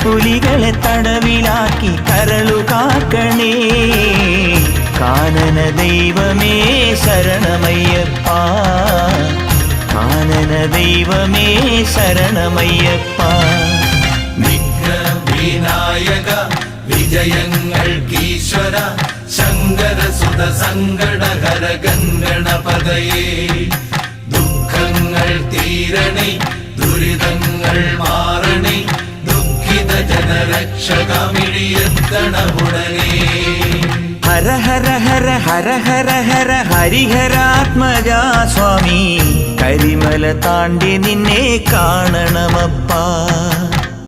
പുലികളെ തടവിലാക്കി കരളു കാക്കണേ. കാനന ദൈവമേ ശരണമയ്യപ്പ, കാനന ദൈവമേ ശരണമയ്യപ്പ. വിനായക വിജയങ്ങൾക്കീശ്വര ശങ്കരസുത സങ്കടഹര ഗണപതയേ. ദുഃഖങ്ങൾ തീരണേ, ദുരിതങ്ങൾ മാറണേ, ദുഃഖിത ജനരക്ഷകമിഴിയെത്തണമുടനേ. ഹര ഹര ഹര ഹര ഹര ഹര ഹരിഹരാത്മജാ സ്വാമി, കരിമല താണ്ടി നിന്നെ കാണണമപ്പാ.